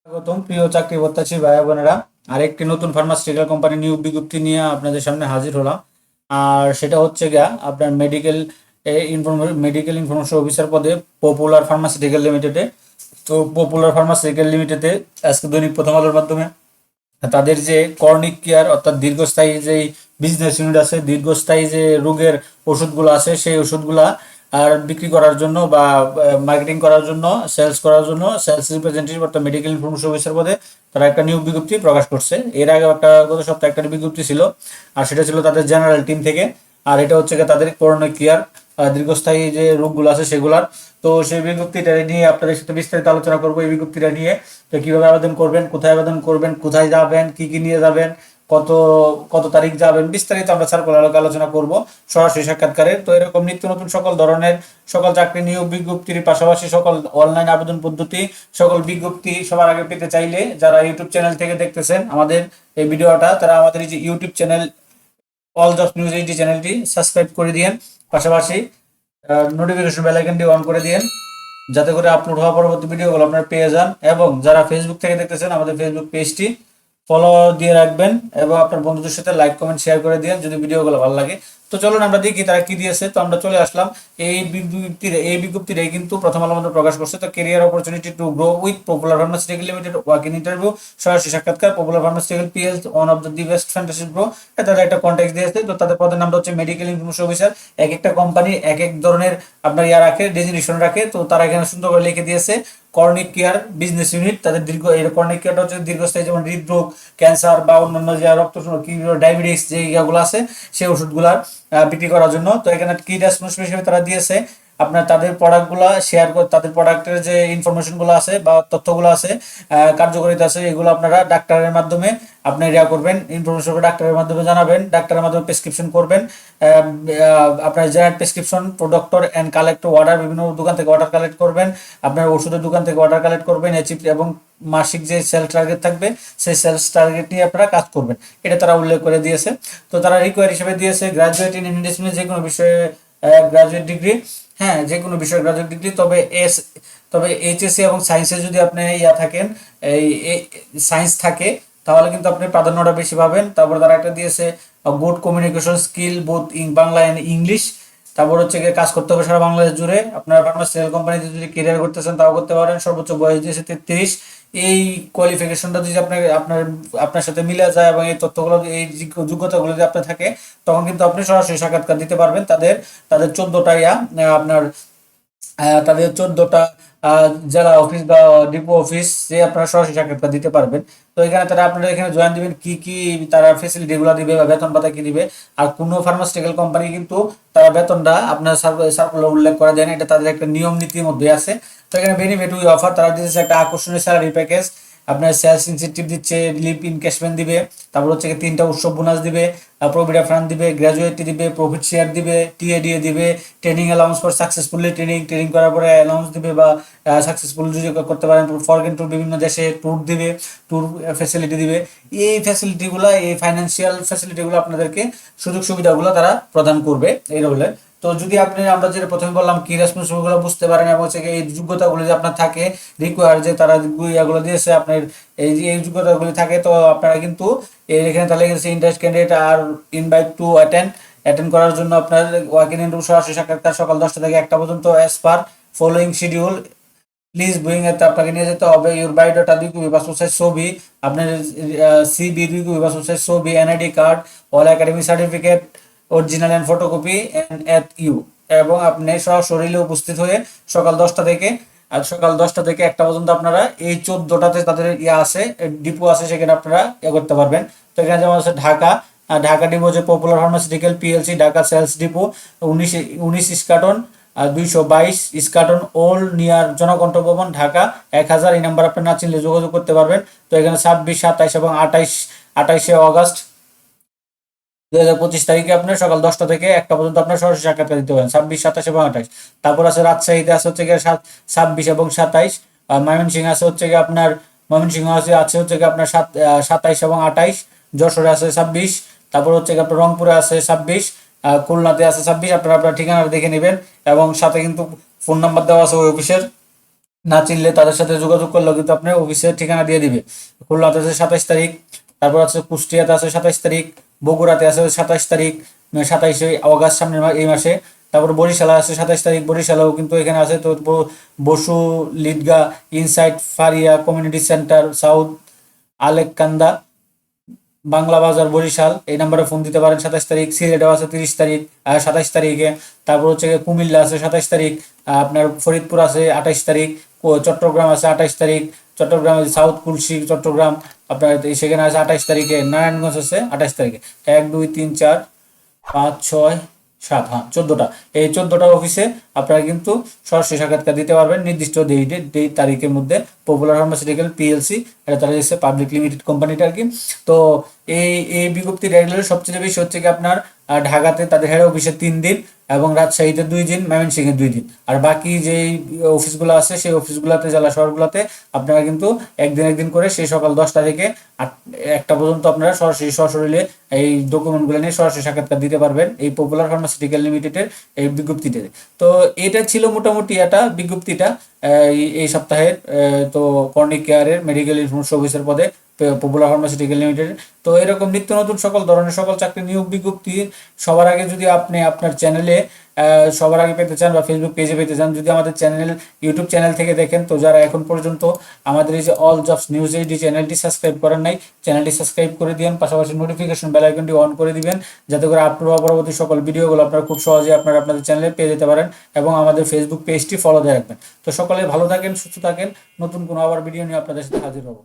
স্বাগতম প্রিয় চাকরি প্রত্যাশী ভাই বোনেরা। আরেকটি নতুন ফার্মাসিউটিক্যাল কোম্পানি নিয়োগ বিজ্ঞপ্তি নিয়ে আপনাদের সামনে হাজির হলাম। আর সেটা হচ্ছে গিয়া আপনার মেডিকেল ইনফরমেশন অফিসার পদে পপুলার ফার্মাসিউটিক্যাল লিমিটেডে। তো পপুলার ফার্মাসিউটিক্যাল লিমিটেডে আজকে দৈনিক প্রথম আলোর মাধ্যমে তাদের যে কর্নিক কেয়ার অর্থাৎ দীর্ঘস্থায়ী যে বিজনেস ইউনিট আছে, দীর্ঘস্থায়ী যে রোগের ওষুধগুলো আছে সেই ওষুধগুলা আর বিক্রি করার জন্য বা মার্কেটিং করার জন্য, সেলস করার জন্য সেলস রিপ্রেজেন্টেটিভ অর্থাৎ মেডিকেল ইনফরমেশন অফিসার পদে তারা একটা নিয়োগ বিজ্ঞপ্তি প্রকাশ করছে। এর আগে গত সপ্তাহে একটা বিজ্ঞপ্তি ছিল, আর সেটা ছিল তাদের জেনারেল টিম থেকে। আর এটা হচ্ছে গিয়ে তাদের করোনা কেয়ার দীর্ঘস্থায়ী যে রোগগুলো আছে সেগুলার। তো সেই বিজ্ঞপ্তিটা নিয়ে আপনাদের সাথে বিস্তারিত আলোচনা করবো। এই বিজ্ঞপ্তিটা নিয়ে তো কিভাবে আবেদন করবেন, কোথায় আবেদন করবেন, কোথায় যাবেন, কি কি নিয়ে যাবেন, কত কত তারিখ যাবেন, বিস্তারিত আমরা সার্কুলার আলোচনা করব সরাসরি সাক্ষাৎকারে। তো এরকম নিত্য নতুন সকল ধরনের সকল চাকরি নিয়োগ বিজ্ঞপ্তির পাশাপাশি সকল অনলাইন আবেদন পদ্ধতি, সকল বিজ্ঞপ্তি সবার আগে পেতে চাইলে যারা ইউটিউব চ্যানেল থেকে দেখতেছেন আমাদের এই ভিডিওটা, তারা আমাদের এই যে YouTube channel all job news এই চ্যানেলটি সাবস্ক্রাইব করে দিয়েন, পাশাপাশি নোটিফিকেশন বেল আইকনটি অন করে দিয়েন, যাতে করে আপলোড হওয়া পরবর্তী ভিডিওগুলো আপনারা পেয়ে যান। এবং যারা ফেসবুক থেকে দেখতেছেন আমাদের ফেসবুক পেজটি ফলো দিয়ে রাখবেন এবং আপনার বন্ধুদের সাথে লাইক কমেন্ট শেয়ার করে দিন যদি ভিডিওগুলো ভালো লাগে। তো চলুন আমরা দেখি তারা কি দিয়েছে। তো আমরা চলে আসলাম এই বিজ্ঞপ্তির কিন্তু প্রথম আলো মধ্যে প্রকাশ করছে। তো career opportunity to grow with popular pharmaceutical limited, walk-in interview, সরাসরি সাক্ষাৎকার, popular pharmaceutical PL one of the best fantasy grow. তাদের একটা কন্ট্যাক্ট দিয়েছে। তো তাদের পদের নামটা হচ্ছে মেডিকেল ইনফরমেশন অফিসার। এক একটা কোম্পানি এক এক ধরনের আপনার রাখে, ডেজিগনেশন রাখে। তো তারা এখানে সুন্দর করে লিখে দিয়েছে কর্নিক কেয়ার বিজনেস ইউনিট। তাদের এই কর্নিক কেয়ারটা হচ্ছে দীর্ঘস্থায়ী, যেমন হৃদরোগ, ক্যান্সার বা অন্যান্য যে রক্ত ডায়াবেটিস যে ইয়াগুলো আছে সেই ওষুধগুলার বিক্রি করার জন্য। তো এখানে কি রেসপন্সিবল হিসেবে তারা দিয়েছে আপনার তাদের প্রোডাক্টগুলো শেয়ার করে, তাদের প্রোডাক্টের যে ইনফরমেশনগুলো আছে বা তথ্যগুলো আছে, কার্যকারিতা আছে, এগুলো আপনারা ডাক্তারের মাধ্যমে আপনি করবেন, ইনফরমেশন ডাক্তারের মাধ্যমে জানাবেন, ডাক্তারের মাধ্যমে প্রেসক্রিপশন করবেন। আপনার জেনারেল প্রেসক্রিপশন, প্রোডক্টর অ্যান্ড কালেক্ট অর্ডার, বিভিন্ন দোকান থেকে অর্ডার কালেক্ট করবেন, আপনার ওষুধের দোকান থেকে অর্ডার কালেক্ট করবেন, এবং মাসিক যে সেলস টার্গেট থাকবে সেই সেলস টার্গেট নিয়ে আপনারা কাজ করবেন। এটা তারা উল্লেখ করে দিয়েছে। তো তারা রিকোয়ার হিসেবে দিয়েছে গ্রাজুয়েট ইন ইংলিশ, যে কোনো বিষয়ে গ্রাজুয়েট ডিগ্রি, হ্যাঁ যে কোনো বিষয়ে গ্রাজুয়েট ডিগ্রি। তবে এইচএসসি এবং সায়েন্সে যদি আপনি থাকেন, এই সায়েন্স থাকে, তাহলে কিন্তু আপনি প্রাধান্যটা বেশি পাবেন। তারপর তারা একটা দিয়েছে good communication skill both in Bangla and English. তারপর হচ্ছে গিয়ে কাজ করতে হবে সারা বাংলাদেশ জুড়ে। আপনার ফার্মাসিউটিক্যাল কোম্পানিতে যদি কেরিয়ার করতেছেন তাও করতে পারেন। সর্বোচ্চ বয়স দিয়েছে 33। এই কোয়ালিফিকেশনটা যদি আপনার সাথে মিলে যায় এবং এই তথ্যগুলো, এই যোগ্যতাগুলো যদি আপনার থাকে, তখন কিন্তু আপনি সরাসরি সাক্ষাৎকার দিতে পারবেন। তাদের 14টা আপনার তাদের 14টা জেলা অফিস বা ডিপো অফিস যে আপনারা সরাসরি সাক্ষাৎকার দিতে পারবেন। তো এখানে আপনারা এখানে জয়েন দিবেন, কি কি তারা ফেসিলিটিগুলো দিবে বা বেতন ভাতা কি দিবে। আর কোনো ফার্মাসিউটিক্যাল কোম্পানি কিন্তু তারা বেতনটা আপনার সার্কুলার উল্লেখ করা যায় না, এটা তাদের একটা নিয়ম নীতির মধ্যে আছে। তো এখানে বেনিফিট উই অফার তারা দিচ্ছে একটা আকর্ষণীয় স্যালারি প্যাকেজ, আপনার সেলস ইনসেন্টিভ দিচ্ছে, লিভ ইনক্যাশমেন্ট দিবে, তারপর হচ্ছে 3টা উৎসব বোনাস দিবে, প্রভিডেন্ট ফান্ড দিবে, গ্র্যাজুয়েটি দিবে, প্রফিট শেয়ার দিবে, টিএডিএ দিবে, training allowance for successfully training করার পরে অ্যালাউন্স দিবে বা সাকসেসফুল যদি করতে পারেন ফরেন ট্যুর, বিভিন্ন দেশে ট্যুর দিবে, ট্যুর ফ্যাসিলিটি দিবে। এই ফ্যাসিলিটিগুলো, এই ফাইন্যান্সিয়াল ফ্যাসিলিটিগুলো আপনাদেরকে সুযোগ সুবিধাগুলো তারা প্রদান করবে এই রোলে। তো যদি আমরা যেটা প্রথমে বললাম কি রেসপন্সিবিলিটিগুলো বুঝতে পারেন এবং হচ্ছে এই যোগ্যতাগুলো যে আপনার থাকে, রিকোয়ার যে তারা ইয়াগুলো দিয়েছে আপনার, এই যোগ্যতাগুলি থাকে, তো আপনারা কিন্তু এখানে তাহলে ইন্টারেস্ট ক্যান্ডিডেট আর ইনভাইট টু অ্যাটেন্ড করার জন্য আপনার ওয়ার্কিং ইন্টারভিউ সরাসরি সাক্ষাৎকার সকাল 10টা থেকে 1টা পর্যন্ত as per following schedule. Please bring এতে আপনাকে নিয়ে যেতে হবে your biodata, 2 copy passport size ছবি, আপনার সিবি 2 কপি পাসপোর্ট সাইজ ছবি, NID card, all academic certificate original and photocopy and at you. এবং আপনি সশরীরে উপস্থিত হয়ে সকাল 10টা থেকে 1টা পর্যন্ত আপনারা এই 14টাতে তাদের আছে, ডিপো আছে, সেখানে আপনারা করতে পারবেন। তো এখানে যেমন আছে ঢাকা ডিপো হচ্ছে popular pharmaceutical PLC Dhaka sales depot 19 Eskaton 222 Eskaton old near Janakantha Bhaban Dhaka 1000। এই নাম্বার আপনি না চিনলে যোগাযোগ করতে পারবেন। তো এখানে 26, 27 এবং 28শে অগস্ট 2025 তারিখে আপনার সকাল 10টা থেকে 1টা পর্যন্ত আপনার সরাসরি সাক্ষাৎকার দিতে পারেন, 26, 27 এবং 28। তারপর আছে রাজশাহীতে আছে হচ্ছে গিয়ে 26 এবং 27। ময়মনসিংহ আছে হচ্ছে গিয়ে আপনার হচ্ছে গিয়ে আপনার 27 এবং 28। যশোরে আছে 26। তারপর হচ্ছে গিয়ে আপনার রংপুরে আছে 26, খুলনাতে আছে 26। আপনারা আপনার ঠিকানা দেখে নেবেন এবং সাথে কিন্তু ফোন নাম্বার দেওয়া আছে ওই অফিসের, না চিনলে তাদের সাথে যোগাযোগ করলেও কিন্তু আপনার অফিসের ঠিকানা দিয়ে দিবে। খুলনাতে আছে 27 তারিখ, তারপর আছে কুষ্টিয়াতে আছে 27 তারিখ, বগুড়াতে আছে 27 তারিখ, 27শে অগাস্ট সামনের এই মাসে। তারপর বরিশালে আছে 27 তারিখ, বরিশালেও কিন্তু এখানে আছে। তো বসু, লিডগা, insight, Faria community centre, south Alekanda, Bangla Bazar, Barishal, এই নাম্বারে ফোন দিতে পারেন। 27 তারিখ। সিলেটেও আছে 30 তারিখ, 27 তারিখে। তারপর হচ্ছে গিয়ে কুমিল্লা আছে 27 তারিখ, আপনার ফরিদপুর আছে 28 তারিখ, চট্টগ্রাম আছে 28 তারিখ, চট্টগ্রাম সাউথ কুলসি চট্টগ্রাম আপনার সেখানে আছে 28 তারিখে। নারায়ণগঞ্জ আছে 28 তারিখে। 1 2 3 4 5 6 7, হ্যাঁ 14টা। এই 14টা অফিসে আপনারা কিন্তু সরাসরি সাক্ষাৎকার দিতে পারবেন নির্দিষ্ট তারিখের মধ্যে। পপুলার ফার্মাসিউটিক্যাল পিএলসি, এটা তারা হচ্ছে পাবলিক লিমিটেড কোম্পানিটা আর কি। তো এই এই বিজ্ঞপ্তি রেগুলার সবচেয়ে বেশি হচ্ছে কি আপনার ঢাকাতে তাদের হেড অফিসে 3 দিন, এবং রাজশাহীতে 2 দিন, ময়মনসিংহে 2 দিন। আর বাকি যেই অফিসগুলো আছে সেই অফিসগুলোতে, জেলা শহরগুলোতে আপনারা কিন্তু একদিন একদিন করে সেই সকাল 10টা থেকে 1টা পর্যন্ত আপনারা সরাসরি সশরীরে এই ডকুমেন্টগুলো নিয়ে সরাসরি সাক্ষাৎকার দিতে পারবেন এই পপুলার ফার্মাসিউটিক্যাল লিমিটেডের এই বিজ্ঞপ্তিতে। তো এটা ছিল মোটামুটি এটা বিজ্ঞপ্তিটা এই সপ্তাহের। তো কর্নিক কেয়ারের মেডিকেল ইনফরমেশন অফিসার পদে পপুলার ফার্মাসিউটিক্যাল লিমিটেড। তো এরকম নিত্য নতুন সকল ধরনের সকল চাকরি নিয়োগ বিজ্ঞপ্তি সবার আগে যদি আপনি আপনার চ্যানেলে সবার আগে পেতে চান বা ফেসবুক পেজে পেতে চান, যদি আমাদের ইউটিউব চ্যানেল থেকে দেখেন, তো যারা এখন পর্যন্ত আমাদের এই যে অল জবস নিউজ এইচডি চ্যানেলটি সাবস্ক্রাইব করেন নাই, চ্যানেলটি সাবস্ক্রাইব করে দিন, পাশাপাশি নোটিফিকেশন বেল আইকনটি অন করে দিবেন, যাতে করে আপলোড হওয়া পরবর্তী সকল ভিডিওগুলো আপনারা খুব সহজে আপনাদের চ্যানেলে পেয়ে যেতে পারেন, এবং আমাদের ফেসবুক পেজটি ফলো দিয়ে রাখবেন। তো সকলে ভালো থাকেন, সুস্থ থাকেন, নতুন কোনো আবার ভিডিও নিয়ে আপনাদের সাথে হাজির হবো।